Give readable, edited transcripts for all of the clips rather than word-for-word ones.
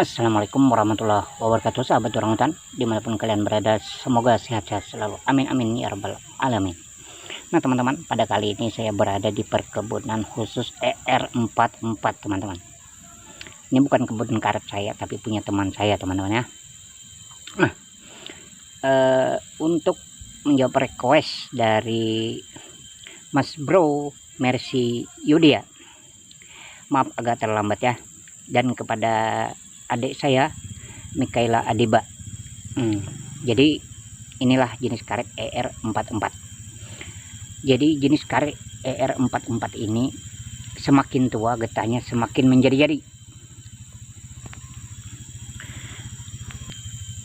Assalamualaikum warahmatullahi wabarakatuh, sahabat orangutan dimanapun kalian berada, semoga sehat-sehat selalu, amin amin ya rabbal alamin. Nah teman-teman, pada kali ini saya berada di perkebunan khusus ER44 teman-teman. Ini bukan kebun karet saya, tapi punya teman saya teman-teman ya. Nah untuk menjawab request dari Mas Bro Mercy Yudia, maaf agak terlambat ya, dan kepada adik saya Mikaela Adiba. Jadi inilah jenis karet ER44. Jadi jenis karet ER44 ini semakin tua getahnya semakin menjadi-jadi.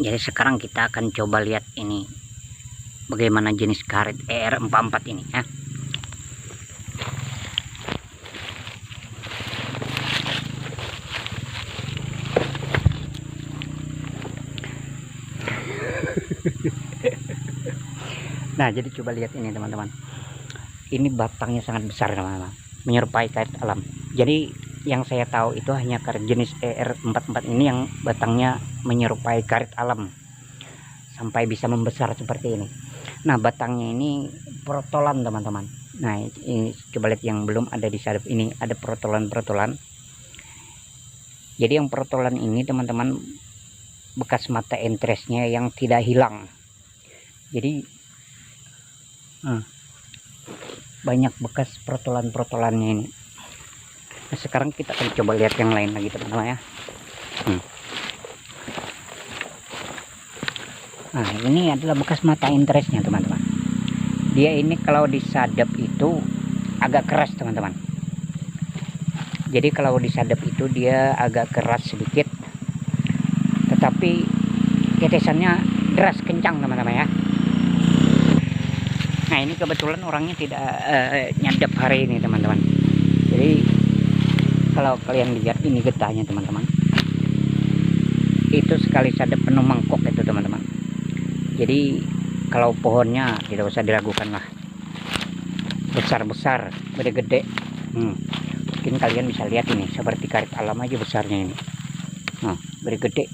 Jadi sekarang kita akan coba lihat ini bagaimana jenis karet ER44 ini ya. Nah jadi coba lihat ini teman-teman, ini batangnya sangat besar teman-teman, menyerupai karet alam. Jadi yang saya tahu itu hanya karet jenis ER44 ini yang batangnya menyerupai karet alam sampai bisa membesar seperti ini. Nah batangnya ini protolan teman-teman. Nah ini coba lihat yang belum ada di sadap, ini ada protolan-protolan. Jadi yang protolan ini teman-teman bekas mata entresnya yang tidak hilang. Jadi banyak bekas protolan-protolannya ini. Nah, sekarang kita akan coba lihat yang lain lagi teman-teman ya. Nah ini adalah bekas mata interestnya teman-teman. Dia ini kalau disadap itu agak keras teman-teman. Jadi kalau disadap itu dia agak keras sedikit, tetapi tetesannya deras kencang teman-teman ya. Nah ini kebetulan orangnya tidak nyadap hari ini teman-teman. Jadi kalau kalian lihat ini getahnya teman-teman, itu sekali sadap penuh mangkok itu teman-teman. Jadi kalau pohonnya tidak usah diragukan lah, besar-besar, gede-gede. Mungkin kalian bisa lihat ini seperti karet alam aja besarnya ini. Nah gede-gede,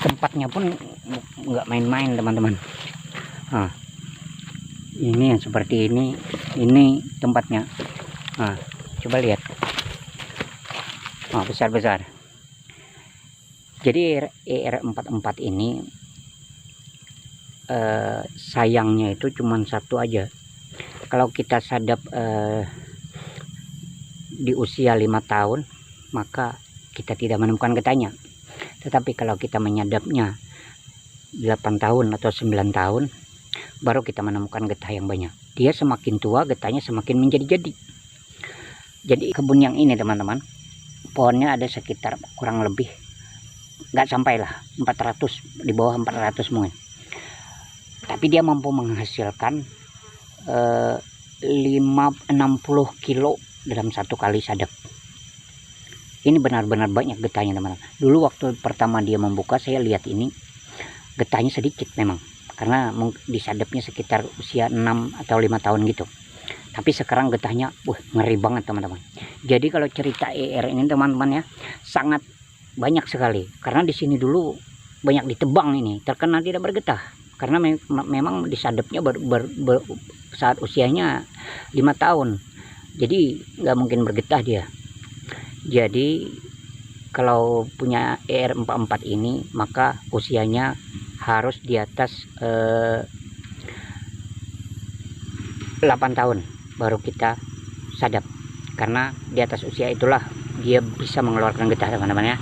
tempatnya pun nggak main-main teman-teman. Nah, ini yang seperti ini tempatnya. Nah, coba lihat. Nah, besar-besar. Jadi ER44 ini sayangnya itu cuma satu aja. Kalau kita sadap di usia 5 tahun, maka kita tidak menemukan getahnya. Tetapi kalau kita menyadapnya 8 tahun atau 9 tahun, baru kita menemukan getah yang banyak. Dia semakin tua getahnya semakin menjadi-jadi. Jadi kebun yang ini teman-teman, pohonnya ada sekitar kurang lebih nggak sampai lah 400, di bawah 400 mungkin. Tapi dia mampu menghasilkan 60 kilo dalam satu kali sadap. Ini benar-benar banyak getahnya teman-teman. Dulu waktu pertama dia membuka, saya lihat ini getahnya sedikit memang, karena disadapnya sekitar usia 6 atau 5 tahun gitu. Tapi sekarang getahnya ngeri banget teman-teman. Jadi kalau cerita ER ini teman-teman ya, sangat banyak sekali. Karena di sini dulu banyak ditebang ini, terkena tidak bergetah. Karena memang disadapnya saat usianya 5 tahun. Jadi nggak mungkin bergetah dia. Jadi kalau punya ER44 ini, maka usianya harus di atas 8 tahun baru kita sadap, karena di atas usia itulah dia bisa mengeluarkan getah teman-teman ya.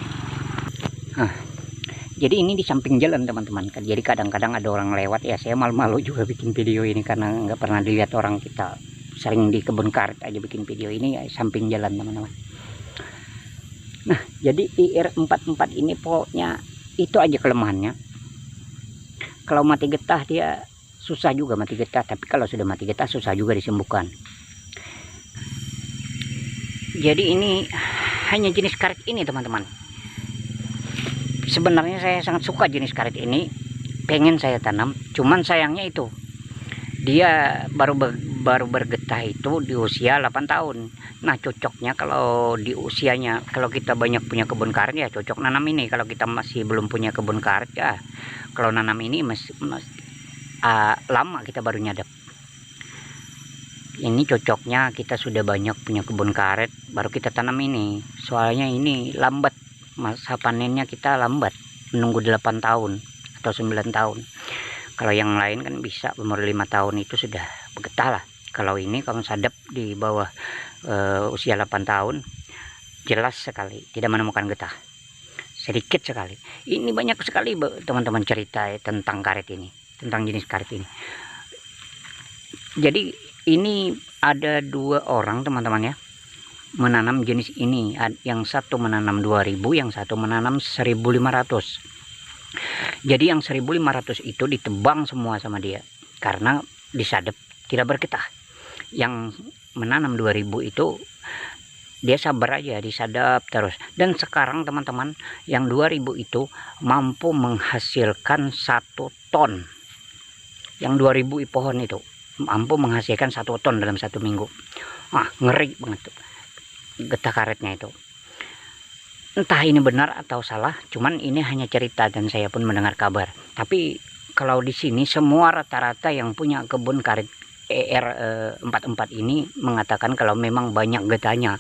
Jadi ini di samping jalan teman-teman kan, jadi kadang-kadang ada orang lewat ya, saya malu-malu juga bikin video ini karena nggak pernah dilihat orang. Kita sering di kebun karet aja bikin video ini ya, samping jalan teman-teman. Nah jadi ER44 ini pokoknya itu aja kelemahannya. Kalau mati getah dia susah juga mati getah, tapi kalau sudah mati getah susah juga disembuhkan. Jadi ini hanya jenis karet ini teman-teman. Sebenarnya saya sangat suka jenis karet ini, pengen saya tanam, cuman sayangnya itu dia baru baru bergetah itu di usia 8 tahun. Nah, cocoknya kalau di usianya, kalau kita banyak punya kebun karet ya cocok nanam ini. Kalau kita masih belum punya kebun karet ya, kalau nanam ini lama kita baru nyadap. Ini cocoknya kita sudah banyak punya kebun karet baru kita tanam ini. Soalnya ini lambat, masa panennya kita lambat, menunggu 8 tahun atau 9 tahun. Kalau yang lain kan bisa umur 5 tahun itu sudah bergetah lah. Kalau ini kamu sadap di bawah usia 8 tahun, jelas sekali tidak menemukan getah, sedikit sekali. Ini banyak sekali teman-teman cerita tentang karet ini, tentang jenis karet ini. Jadi ini ada 2 orang teman-teman ya, menanam jenis ini. Yang satu menanam 2000, yang satu menanam 1500. Jadi yang 1500 itu ditebang semua sama dia karena disadap tidak bergetah. Yang menanam 2000 itu dia sabar aja, disadap terus. Dan sekarang teman-teman yang 2000 itu mampu menghasilkan 1 ton. Yang 2000 pohon itu mampu menghasilkan 1 ton dalam 1 minggu. Ngeri banget tuh getah karetnya itu. Entah ini benar atau salah, cuman ini hanya cerita dan saya pun mendengar kabar. Tapi kalau di sini semua rata-rata yang punya kebun karet ER44 ini mengatakan kalau memang banyak getahnya,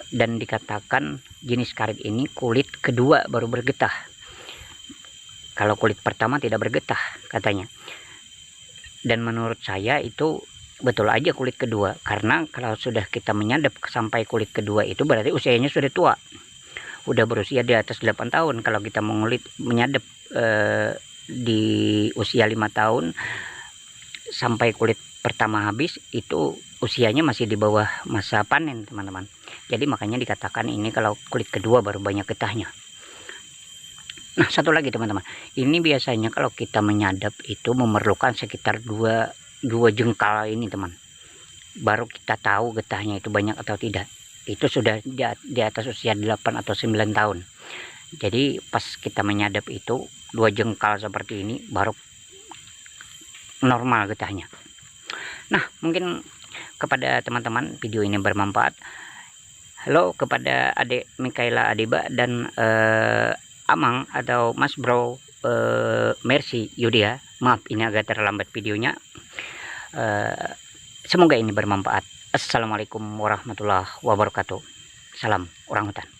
dan dikatakan jenis karet ini kulit kedua baru bergetah. Kalau kulit pertama tidak bergetah katanya. Dan menurut saya itu betul aja kulit kedua, karena kalau sudah kita menyadap sampai kulit kedua itu berarti usianya sudah tua, udah berusia di atas 8 tahun. Kalau kita menyadap di usia 5 tahun sampai kulit pertama habis, itu usianya masih di bawah masa panen teman-teman. Jadi makanya dikatakan ini kalau kulit kedua baru banyak getahnya. Nah, satu lagi teman-teman, ini biasanya kalau kita menyadap itu memerlukan sekitar 2 jengkal ini teman, baru kita tahu getahnya itu banyak atau tidak. Itu sudah di atas usia 8 atau 9 tahun. Jadi pas kita menyadap itu 2 jengkal seperti ini baru normal getahnya. Nah, mungkin kepada teman-teman video ini bermanfaat. Halo kepada adik Mikaela Adiba dan Amang atau Mas Bro Mercy Yudia. Maaf ini agak terlambat videonya. Semoga ini bermanfaat. Assalamualaikum warahmatullahi wabarakatuh. Salam orang hutan.